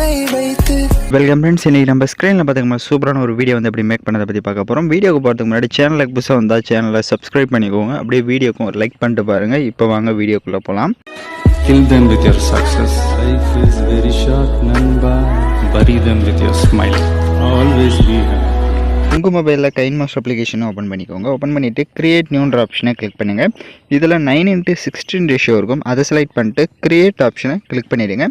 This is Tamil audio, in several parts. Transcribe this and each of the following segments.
வெல்கம் ஃப்ரெண்ட்ஸ், இன்றைக்கி நம்ம ஸ்க்ரீனில் பார்த்துக்கோங்க சூப்பரான ஒரு வீடியோ வந்து எப்படி மேக் பண்ணதை பற்றி பார்க்க போகிறோம். வீடியோக்கு போகிறதுக்கு முன்னாடி சேனலுக்கு புதுசாக வந்தால் சேனலை சப்ஸ்கிரைப் பண்ணிக்கோங்க. அப்படியே வீடியோக்கும் ஒரு லைக் பண்ணிட்டு பாருங்கள். இப்போ வாங்க வீடியோக்குள்ளே போகலாம். Kill them with your success. Life is very short, Namba. Bury them with your smile. Always be happy. உங்கள் மொபைலில் கைன்மாஸ்டர் அப்ளிகேஷனை ஓப்பன் பண்ணிக்கோங்க. ஓப்பன் பண்ணிவிட்டு கிரியேட் நியூன்ற ஆப்ஷனை கிளிக் பண்ணுங்கள். இதில் 9:16 ரேஷியோ இருக்கும். அதை செலக்ட் பண்ணிட்டு கிரியேட் ஆப்ஷனை கிளிக் பண்ணிவிடுங்க.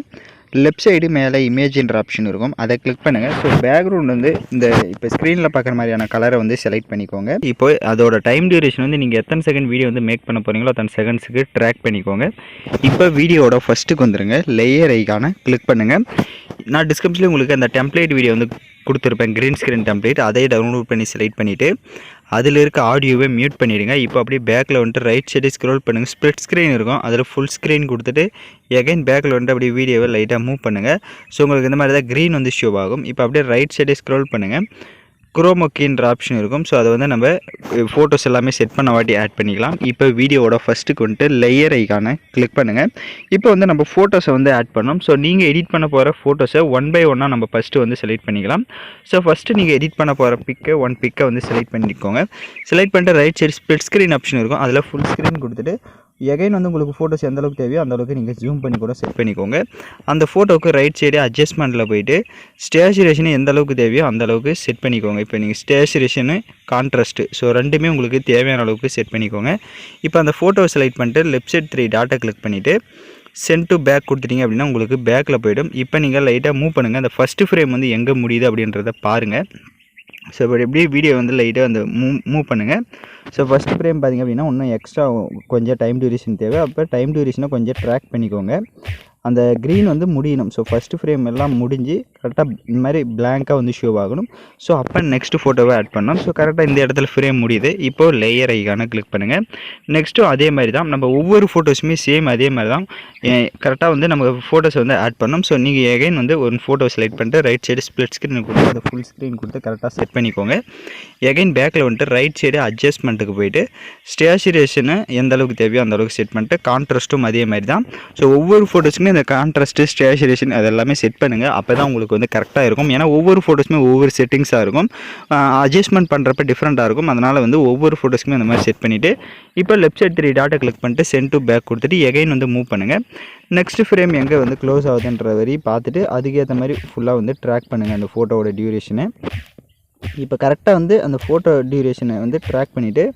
லெஃப்ட் சைடு மேலே இமேஜின்ற ஆப்ஷன் இருக்கும், அதை கிளிக் பண்ணுங்கள். ஸோ பேக்ரவுண்ட் வந்து இந்த இப்போ ஸ்க்ரீனில் பார்க்குற மாதிரியான கலரை வந்து செலக்ட் பண்ணிக்கோங்க. இப்போ அதோட டைம் டியூரேஷன் வந்து நீங்கள் எத்தனை செகண்ட் வீடியோ வந்து மேக் பண்ண போகிறீங்களோ அத்தனை செகண்ட்ஸுக்கு ட்ராக் பண்ணிக்கோங்க. இப்போ வீடியோவோட ஃபஸ்ட்டுக்கு வந்துடுங்க. லேயர் ஐக்கானை கிளிக் பண்ணுங்கள். நான் டிஸ்கிரிப்ஷனில் உங்களுக்கு அந்த டெம்ப்ளேட் வீடியோ வந்து கொடுத்துருப்பேன், க்ரீன் ஸ்க்ரீன் டெம்ப்ளேட். அதை டவுன்லோட் பண்ணி செலக்ட் பண்ணிவிட்டு அதில் இருக்க ஆடியோவை மியூட் பண்ணிவிடுங்க. இப்போ அப்படியே பேக்கில் வந்துட்டு ரைட் சைடு ஸ்க்ரோல் பண்ணுங்கள். ஸ்ப்ளிட் ஸ்க்ரீன் இருக்கும், அதில் ஃபுல் ஸ்க்ரீன் கொடுத்துட்டு எகைன் பேக்கில் வந்துட்டு அப்படியே வீடியோவை லைட்டாக மூவ் பண்ணுங்கள். ஸோ உங்களுக்கு இந்த மாதிரி தான் க்ரீன் வந்து ஷோ ஆகும். இப்போ அப்படியே ரைட் சைடே ஸ்க்ரோல் பண்ணுங்கள். குரோமோக்கின்ற ஆப்ஷன் இருக்கும். ஸோ அதை வந்து நம்ம ஃபோட்டோஸ் எல்லாமே செட் பண்ண வாட்டி ஆட் பண்ணிக்கலாம். இப்போ வீடியோவோட ஃபஸ்ட்டுக்கு வந்துட்டு லேயர் ஐக்கானை கிளிக் பண்ணுங்கள். இப்போ வந்து நம்ம ஃபோட்டோஸை வந்து ஆட் பண்ணோம். ஸோ நீங்கள் எடிட் பண்ண போகிற ஃபோட்டோஸை ஒன் பை ஒன்னாக நம்ம ஃபஸ்ட்டு வந்து செலக்ட் பண்ணிக்கலாம். ஸோ ஃபஸ்ட்டு நீங்கள் எடிட் பண்ண போகிற ஒன் பிக்கை வந்து செலக்ட் பண்ணிக்கோங்க. செலக்ட் பண்ணிட்டு right side split screen option இருக்கும், அதில் ஃபுல் ஸ்க்ரீன் கொடுத்துட்டு எகைன் வந்து உங்களுக்கு ஃபோட்டோஸ் எந்த அளவுக்கு தேவையோ அந்த அளவுக்கு நீங்கள் ஜூம் பண்ணி கூட செட் பண்ணிக்கோங்க. அந்த ஃபோட்டோவுக்கு ரைட் சைடு அட்ஜஸ்ட்மெண்ட்டில் போயிட்டு ஸ்டேச்சுரேஷன் எந்த அளவுக்கு தேவையோ அந்த அளவுக்கு செட் பண்ணிக்கோங்க. இப்போ நீங்கள் ஸ்டேச்சுரேஷனு கான்ட்ராஸ்ட்டு ஸோ ரெண்டுமே உங்களுக்கு தேவையான அளவுக்கு செட் பண்ணிக்கோங்க. இப்போ அந்த ஃபோட்டோவை செலக்ட் பண்ணிட்டு லெஃப்ட் சைடு 3 டாட்டை கிளிக் பண்ணிவிட்டு சென்ட் டு பேக் கொடுத்துட்டீங்க அப்படின்னா உங்களுக்கு பேக்கில் போய்டும். இப்போ நீங்கள் லைட்டாக மூவ் பண்ணுங்கள். அந்த ஃபஸ்ட்டு ஃப்ரேம் வந்து எங்கே முடியுது அப்படின்றத பாருங்கள். ஸோ இப்போ எப்படி வீடியோ வந்து லைட்டாக அந்த மூவ் பண்ணுங்கள். ஸோ ஃபஸ்ட்டு ஃப்ரேம் பார்த்திங்க அப்படின்னா இன்னும் எக்ஸ்ட்ரா கொஞ்சம் டைம் டியூரேஷன் தேவை. அப்போ டைம் டியூரேஷனை கொஞ்சம் ட்ராக் பண்ணிக்கோங்க. அந்த க்ரீன் வந்து முடியணும். ஸோ ஃபஸ்ட்டு ஃப்ரேம் எல்லாம் முடிஞ்சு கரெக்டாக இந்த மாதிரி பிளாங்காக வந்து ஷோ ஆகணும். ஸோ அப்போ நெக்ஸ்ட்டு ஃபோட்டோவை ஆட் பண்ணோம். ஸோ கரெக்டாக இந்த இடத்துல ஃப்ரேம் முடியுது. இப்போது லேயர் ஐக்கான கிளிக் பண்ணுங்கள். நெக்ஸ்ட்டும் அதே மாதிரி தான் நம்ம ஒவ்வொரு ஃபோட்டோஸுமே சேம் அதே மாதிரி தான் கரெக்டாக வந்து நம்ம ஃபோட்டோஸை வந்து ஆட் பண்ணோம். ஸோ நீங்கள் எகைன் வந்து ஒரு ஃபோட்டோ செலக்ட் பண்ணிட்டு ரைட் சைடு ஸ்ப்ளிட் ஸ்க்ரீன் கொடுத்து அதை ஃபுல் ஸ்க்ரீன் கொடுத்து கரெக்டாக செட் பண்ணிக்கோங்க. எகைன் பேக்கில் வந்துட்டு ரைட் சைடு அட்ஜஸ்ட்மெண்ட்டுக்கு போயிட்டு ஸ்டேச்சுரேஷனை எந்த அளவுக்கு தேவையோ அந்த அளவுக்கு செட் பண்ணிட்டு கான்ட்ராஸ்ட்டும் அதே மாதிரி தான். ஸோ ஒவ்வொரு ஃபோட்டோஸுமே இந்த கான்ட்ராஸ்ட்டு ஸ்டேச்சுரேஷன் அதெல்லாமே செட் பண்ணுங்கள். அப்போ தான் உங்களுக்கு வந்து கரெக்டாக இருக்கும். ஏன்னா ஒவ்வொரு ஃபோட்டோஸுமே ஒவ்வொரு செட்டிங்ஸாக இருக்கும், அட்ஜஸ்ட்மெண்ட் பண்ணுறப்ப டிஃப்ரெண்ட்டாக இருக்கும். அதனால் வந்து ஒவ்வொரு ஃபோட்டோஸுமே அந்த மாதிரி செட் பண்ணிவிட்டு இப்போ லெஃப்ட் சைடு 3 டாட்டை கிளிக் பண்ணிட்டு சென்ட் டு பேக் கொடுத்துட்டு எகைன் வந்து மூவ் பண்ணுங்கள். நெக்ஸ்ட் ஃப்ரேம் எங்கே வந்து க்ளோஸ் ஆகுதுன்ற வரை பார்த்துட்டு அதுக்கேற்ற மாதிரி ஃபுல்லாக வந்து ட்ராக் பண்ணுங்கள் அந்த ஃபோட்டோவோட டியூரேஷனை. இப்போ கரெக்டாக வந்து அந்த ஃபோட்டோ டியூரேஷனை வந்து ட்ராக் பண்ணிவிட்டு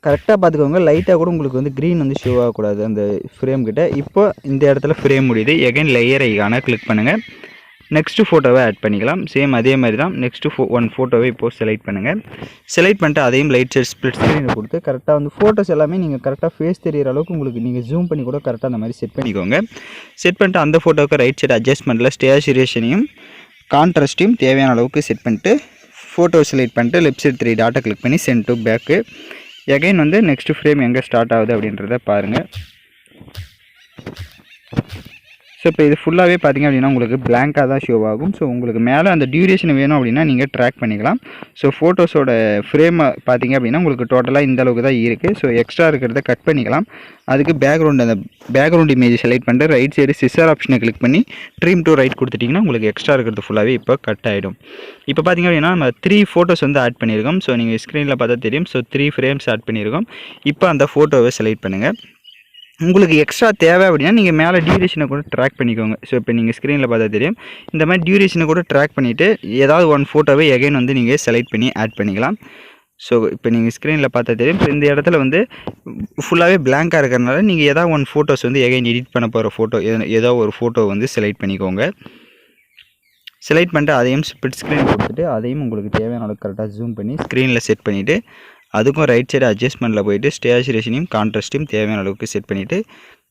கரெக்டாக பார்த்துக்கோங்க. லைட்டாக கூட உங்களுக்கு வந்து க்ரீன் வந்து ஷோ ஆகக்கூடாது அந்த ஃப்ரேம் கிட்ட. இப்போ இந்த இடத்துல ஃப்ரேம் முடியுது. எகைன் லேயர் ஐக்கான கிளிக் பண்ணுங்கள். நெக்ஸ்ட்டு ஃபோட்டோவை ஆட் பண்ணிக்கலாம். சேம் அதே மாதிரி தான். நெக்ஸ்ட்டு ஒன் ஃபோட்டோவை இப்போது செலக்ட் பண்ணுங்கள். செலக்ட் பண்ணிட்டு அதையும் லைட் சைட் ஸ்ப்ளிட் ஸ்க்ரீனை கொடுத்து கரெக்டாக வந்து ஃபோட்டோஸ் எல்லாமே நீங்கள் கரெக்டாக ஃபேஸ் தெரிகிற அளவுக்கு உங்களுக்கு நீங்கள் ஜூம் பண்ணி கூட கரெக்டாக அந்த மாதிரி செட் பண்ணிக்கோங்க. செட் பண்ணிட்டு அந்த ஃபோட்டோவுக்கு ரைட் சைடு அட்ஜஸ்ட்மெண்ட்டில் ஸ்டேச்சுரேஷனையும் கான்ட்ராஸ்ட்டையும் தேவையான அளவுக்கு செட் பண்ணிட்டு ஃபோட்டோ செலக்ட் பண்ணிட்டு லெஃப்ட் சைடு 3 டாட்டை கிளிக் பண்ணி சென்ட் டு பேக்கு. எகைன் வந்து நெக்ஸ்ட்டு ஃப்ரேம் எங்கே ஸ்டார்ட் ஆகுது அப்படின்றத பாருங்கள். ஸோ இப்போ இது ஃபுல்லாகவே பார்த்திங்க அப்படின்னா உங்களுக்கு பிளாங்காக தான் ஷோ ஆகும். ஸோ உங்களுக்கு மேலே அந்த டியூரேஷன் வேணும் அப்படின்னா நீங்கள் ட்ராக் பண்ணிக்கலாம். ஸோ ஃபோட்டோஸோட ஃப்ரேமை பார்த்திங்க அப்படின்னா உங்களுக்கு டோட்டலாக இந்த அளவுக்கு தான் இருக்குது. ஸோ எக்ஸ்ட்ரா இருக்கிறத கட் பண்ணிக்கலாம். அதுக்கு அந்த பேக்ரவுண்ட் இமேஜ் செலக்ட் பண்ணிட்டு ரைட் சைடு சிசர் ஆப்ஷனை கிளிக் பண்ணி ட்ரீம் டு ரைட் கொடுத்துட்டிங்கன்னா உங்களுக்கு எக்ஸ்ட்ரா இருக்கிறது ஃபுல்லாகவே இப்போ கட் ஆகிடும். இப்போ பார்த்திங்க அப்படின்னா நம்ம 3 ஃபோட்டோஸ் வந்து ஆட் பண்ணியிருக்கோம். ஸோ நீங்கள் ஸ்க்ரீனில் பார்த்தா தெரியும். ஸோ 3 ஃப்ரேம்ஸ் ஆட் பண்ணியிருக்கோம். இப்போ அந்த ஃபோட்டோவை செலக்ட் பண்ணுங்கள். உங்களுக்கு எக்ஸ்ட்ரா தேவை அப்படின்னா நீங்கள் மேலே டியூரேஷனை கூட ட்ராக் பண்ணிக்கோங்க. ஸோ இப்போ நீங்கள் ஸ்க்ரீனில் பார்த்தா தெரியும். இந்த மாதிரி டியூரேஷனை கூட ட்ராக் பண்ணிவிட்டு ஏதாவது ஒன் ஃபோட்டோவை எகைன் வந்து நீங்கள் செலக்ட் பண்ணி ஆட் பண்ணிக்கலாம். ஸோ இப்போ நீங்கள் ஸ்க்ரீனில் பார்த்தா தெரியும். ஸோ இந்த இடத்துல வந்து ஃபுல்லாகவே பிளாங்காக இருக்கிறதுனால நீங்கள் ஏதாவது ஒன் ஃபோட்டோஸ் வந்து எகைன் எடிட் பண்ண போகிற ஃபோட்டோ ஏதோ ஒரு ஃபோட்டோ வந்து செலக்ட் பண்ணிக்கோங்க. செலக்ட் பண்ணிட்டு அதையும் ஸ்ப்ளிட் ஸ்க்ரீன் கொடுத்துட்டு அதையும் உங்களுக்கு தேவையான அளவுக்கு கரெக்டாக ஜூம் பண்ணி ஸ்க்ரீனில் செட் பண்ணிவிட்டு அதுக்கும் ரைட் சைடு அட்ஜஸ்ட்மெண்ட்டில் போயிட்டு ஸ்டேச்சுரேஷனையும் கான்ட்ராஸ்ட்டையும் தேவையான அளவுக்கு செட் பண்ணிவிட்டு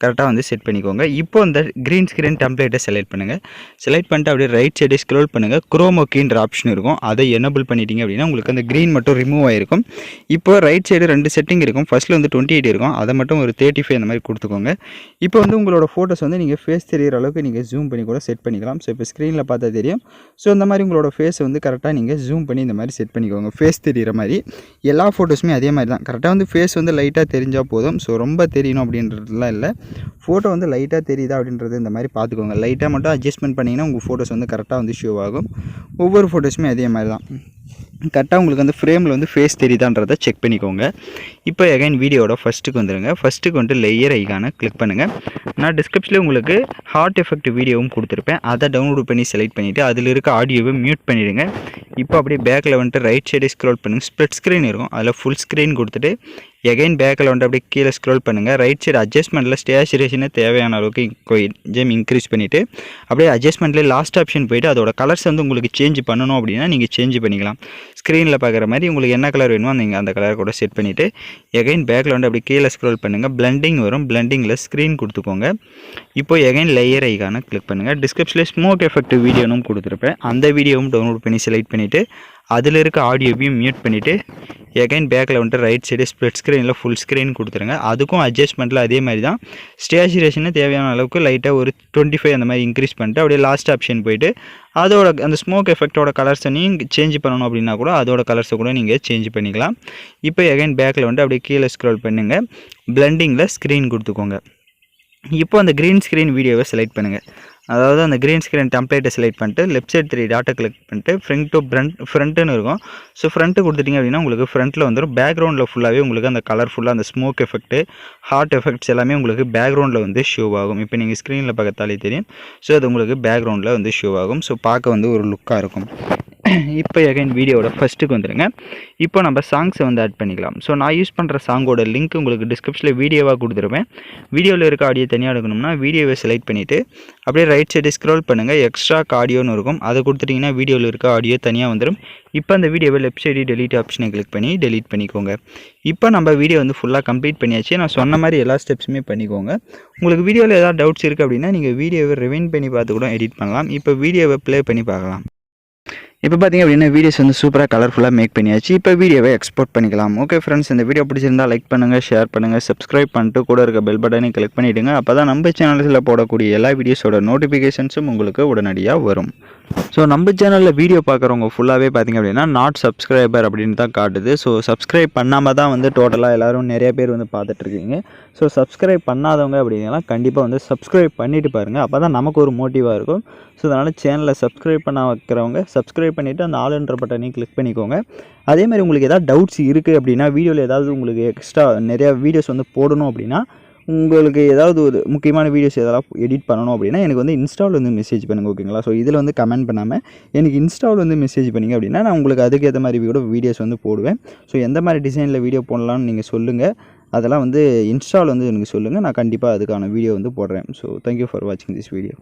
கரெக்டாக வந்து செட் பண்ணிக்கோங்க. இப்போ இந்த க்ரீன் ஸ்க்ரீன் டெம்ப்ளேட்டை செலக்ட் பண்ணுங்கள். செலக்ட் பண்ணிட்டு அப்படியே ரைட் சைடே ஸ்க்ரோல் பண்ணுங்கள். குரோமோக்கின்ற ஆப்ஷன் இருக்கும், அதை எனபிள் பண்ணிட்டீங்க அப்படின்னா உங்களுக்கு அந்த க்ரீன் மட்டும் ரிமூவ் ஆகிருக்கும். இப்போ ரைட் சைடு 2 செட்டிங் இருக்கும். ஃபஸ்ட்டில் வந்து 28 இருக்கும், அதை மட்டும் ஒரு 35 அந்த மாதிரி கொடுத்துக்கோங்க. இப்போ வந்து உங்களோட ஃபோட்டோஸ் வந்து நீங்கள் ஃபேஸ் தெரிகிற அளவுக்கு நீங்கள் ஜூம் பண்ணி கூட செட் பண்ணிக்கலாம். ஸோ இப்போ ஸ்க்ரீனில் பார்த்தா தெரியும். ஸோ இந்த மாதிரி உங்களோட ஃபேஸை வந்து கரெக்டாக நீங்கள் ஜூம் பண்ணி இந்த மாதிரி செட் பண்ணிக்கோங்க. ஃபேஸ் தெரிகிற மாதிரி எல்லா ஃபோட்டோஸுமே அதே மாதிரி தான். கரெக்டாக வந்து ஃபேஸ் வந்து லைட்டாக தெரிஞ்சால் போதும். ஸோ ரொம்ப தெரியணும் அப்படின்றதுலாம் இல்லை. ஃபோட்டோ வந்து லைட்டாக தெரியுதா அப்படின்றது இந்த மாதிரி பார்த்துக்கோங்க. லைட்டாக மட்டும் அட்ஜஸ்ட்மெண்ட் பண்ணிங்கன்னா உங்கள் ஃபோட்டோஸ் வந்து கரெக்டாக வந்து ஷோ ஆகும். ஒவ்வொரு ஃபோட்டோஸுமே அதே மாதிரி தான். கரெக்டாக உங்களுக்கு வந்து ஃப்ரேமில் வந்து ஃபேஸ் தெரியுதான்றதை செக் பண்ணிக்கோங்க. இப்போ எகைன் வீடியோட ஃபஸ்ட்டுக்கு வந்துடுங்க. ஃபஸ்ட்டுக்கு வந்துட்டு லேயர் ஐகானை கிளிக் பண்ணுங்கள். நான் டிஸ்கிரிப்ஷனில் உங்களுக்கு ஹார்ட் எஃபெக்ட் வீடியோவும் கொடுத்துருப்பேன். அதை டவுன்லோட் பண்ணி செலக்ட் பண்ணிவிட்டு அதில் இருக்க ஆடியோவை மியூட் பண்ணிவிடுங்க. இப்போ அப்படியே பேக்கில் வந்துட்டு ரைட் சைடு ஸ்க்ரோல் பண்ணுங்கள். ஸ்ப்ளிட் ஸ்க்ரீன் இருக்கும், அதில் ஃபுல் ஸ்க்ரீன் கொடுத்துட்டு எகைன் பேக்கில் வந்துட்டு அப்படியே கீழே ஸ்க்ரோல் பண்ணுங்கள். ரைட் சைடு அட்ஜஸ்ட்மெண்ட்டில் ஸ்டேச்சுரேஷனை தேவையான அளவுக்கு கொஞ்சம் இன்க்ரீஸ் பண்ணிவிட்டு அப்படியே அட்ஜஸ்ட்மெண்ட்லேயே லாஸ்ட் ஆப்ஷன் போய்ட்டு அதோட கலர்ஸ் வந்து உங்களுக்கு சேஞ்ச் பண்ணணும் அப்படின்னா நீங்கள் சேஞ்ச் பண்ணிக்கலாம். ஸ்க்ரீனில் பார்க்குற மாதிரி உங்களுக்கு என்ன கலர் வேணுமோ நீங்கள் அந்த கலர் கூட செட் பண்ணிவிட்டு எகைன் பேக்கில் வந்து அப்படியே கீழே ஸ்க்ரோல் பண்ணுங்கள். பிளண்டிங் வரும், பிளண்டிங்கில் ஸ்க்ரீன் கொடுத்துக்கோங்க. இப்போ எகைன் லேயர் ஐகானை கிளிக் பண்ணுங்கள். டிஸ்கிரிப்ஷனில் ஸ்மோக் எஃபெக்ட் வீடியோனும் கொடுத்துருப்பேன். அந்த வீடியோவும் டவுன்லோட் பண்ணி செலக்ட் பண்ணிவிட்டு அதில் இருக்க ஆடியோவையும் மியூட் பண்ணிவிட்டு எகைன் பேக்கில் வந்துட்டு ரைட் சைடு ஸ்ப்ளிட் ஸ்க்ரீனில் ஃபுல் ஸ்க்ரீன் கொடுத்துருங்க. அதுக்கும் அட்ஜஸ்ட்மெண்ட்டில் அதே மாதிரி தான் ஸ்டேச்சுரேஷனை தேவையான அளவுக்கு லைட்டாக ஒரு 25 அந்த மாதிரி இன்க்ரீஸ் பண்ணிட்டு அப்படியே லாஸ்ட் ஆப்ஷன் போய்ட்டு அதோட அந்த ஸ்மோக் எஃபெக்டோட கலர்ஸை நீங்கள் சேஞ்ச் பண்ணணும் அப்படின்னா கூட அதோட கலர்ஸை கூட நீங்கள் சேஞ்ச் பண்ணிக்கலாம். இப்போ எகைன் பேக்கில் வந்துட்டு அப்படியே கீழே ஸ்க்ரோல் பண்ணுங்கள். பிளண்டிங்கில் ஸ்க்ரீன் கொடுத்துக்கோங்க. இப்போ அந்த க்ரீன் ஸ்க்ரீன் வீடியோவை செலக்ட் பண்ணுங்கள். அதாவது அந்த க்ரீன் ஸ்க்ரீன் டெம்ப்ளேட்டை செலக்ட் பண்ணிட்டு லெஃப்ட் சைடு 3 டாட்டை கிளிக் பண்ணிட்டு ஃப்ரண்ட் டு ஃப்ரண்ட்டுன்னு இருக்கும். ஸோ ஃப்ரண்ட்டு கொடுத்துட்டிங்க அப்படின்னா உங்களுக்கு ஃப்ரண்ட்டில் வந்துடும். பேக்ரவுண்டில் ஃபுல்லாகவே உங்களுக்கு அந்த கலர்ஃபுல்லாக அந்த ஸ்மோக் எஃபெக்ட்டு, ஹார்ட் எஃபெக்ட்ஸ் எல்லாமே உங்களுக்கு பேக்ரவுண்டில் வந்து ஷோ ஆகும். இப்போ நீங்கள் ஸ்க்ரீனில் பார்த்தாலே தெரியும். ஸோ அது உங்களுக்கு பேக்ரவுண்டில் வந்து ஷோ ஆகும். ஸோ பார்க்க வந்து ஒரு லுக்காக இருக்கும். இப்போ எகைன் வீடியோட ஃபஸ்ட்டுக்கு வந்துடுங்க. இப்போ நம்ம சாங்ஸை வந்து ஆட் பண்ணிக்கலாம். ஸோ நான் யூஸ் பண்ணுற சாங்கோட லிங்க் உங்களுக்கு டிஸ்கிரிப்ஷனில் வீடியோவாக கொடுத்துருப்பேன். வீடியோவில் இருக்க ஆடியோ தனியாக எடுக்கணும்னா வீடியோவை செலக்ட் பண்ணிவிட்டு அப்படியே ரைட் சைடு ஸ்க்ரோல் பண்ணுங்கள். எக்ஸ்ட்ரா ஆடியோன்னு இருக்கும், அதை கொடுத்துட்டிங்கன்னா வீடியோவில் இருக்க ஆடியோ தனியாக வந்துடும். இப்போ அந்த வீடியோவை லெஃப்ட் சைடு டெலீட் ஆப்ஷனை கிளிக் பண்ணி டெலீட் பண்ணிக்கோங்க. இப்போ நம்ம வீடியோ வந்து ஃபுல்லாக கம்ப்ளீட் பண்ணியாச்சு. நான் சொன்ன மாதிரி எல்லா ஸ்டெப்ஸுமே பண்ணிக்கோங்க. உங்களுக்கு வீடியோவில் ஏதாவது டவுட்ஸ் இருக்குது அப்படின்னா நீங்கள் வீடியோவை ரிவைண்ட் பண்ணி பார்த்து கூட எடிட் பண்ணலாம். இப்போ வீடியோவை ப்ளே பண்ணி பார்க்கலாம். இப்போ பார்த்திங்க அப்படின்னா வீடியோஸ் வந்து சூப்பராக கலர்ஃபுல்லாக மேக் பண்ணியாச்சு. இப்போ வீடியோவை எக்ஸ்போர்ட் பண்ணிக்கலாம். ஓகே ஃப்ரெண்ட்ஸ், இந்த வீடியோ பிடிச்சிருந்தால் லைக் பண்ணுங்கள், ஷேர் பண்ணுங்கள், சப்ஸ்கிரைப் பண்ணிட்டு கூட இருக்க பெல் பட்டனையும் கிளிக் பண்ணிவிடுங்க. அப்போ தான் நம்ம சேனல்ஸில் போடக்கூடிய எல்லா வீடியோஸோட நோட்டிஃபிகேஷன்ஸும் உங்களுக்கு உடனடியாக வரும். ஸோ நம்ம சேனலில் வீடியோ பார்க்குறவங்க ஃபுல்லாகவே பார்த்திங்க அப்படின்னா நாட் சப்ஸ்கிரைபர் அப்படின்னு தான் காட்டுது. ஸோ சப்ஸ்கிரைப் பண்ணாமல் தான் வந்து டோட்டலாக எல்லோரும் நிறைய பேர் வந்து பார்த்துட்ருக்கீங்க. ஸோ சப்ஸ்கிரைப் பண்ணாதவங்க அப்படின்னா கண்டிப்பாக வந்து சப்ஸ்கிரைப் பண்ணிவிட்டு பாருங்கள். அப்போ தான் நமக்கு ஒரு மோட்டிவாக இருக்கும். ஸோ அதனால் சேனலை சப்ஸ்கிரைப் பண்ண வைக்கிறவங்க சப்ஸ்கிரைப் பண்ணிவிட்டு அந்த ஆல்ன்ற பட்டனையும் கிளிக் பண்ணிக்கோங்க. அதே மாதிரி உங்களுக்கு ஏதாவது டவுட்ஸ் இருக்குது அப்படின்னா வீடியோவில் ஏதாவது உங்களுக்கு எக்ஸ்ட்ரா நிறையா வீடியோஸ் வந்து போடணும் அப்படின்னா உங்களுக்கு ஏதாவது ஒரு முக்கியமான வீடியோஸ் எதெல்லாம் எடிட் பண்ணணும் அப்படின்னா எனக்கு வந்து இன்ஸ்டாவில் வந்து மெசேஜ் பண்ணுங்கள். ஓகேங்களா? ஸோ இதில் வந்து கமெண்ட் பண்ணாமல் எனக்கு இன்ஸ்டாவில் வந்து மெசேஜ் பண்ணிங்க அப்படின்னா நான் உங்களுக்கு அதுக்கேற்ற மாதிரி கூட வீடியோஸ் வந்து போடுவேன். ஸோ எந்த மாதிரி டிசைனில் வீடியோ போடலாம்னு நீங்கள் சொல்லுங்கள். அதெல்லாம் வந்து இன்ஸ்டாவில் வந்து எனக்கு சொல்லுங்கள். நான் கண்டிப்பாக அதுக்கான வீடியோ வந்து போடுறேன். ஸோ தேங்க்யூ ஃபார் வாட்சிங் திஸ் வீடியோ.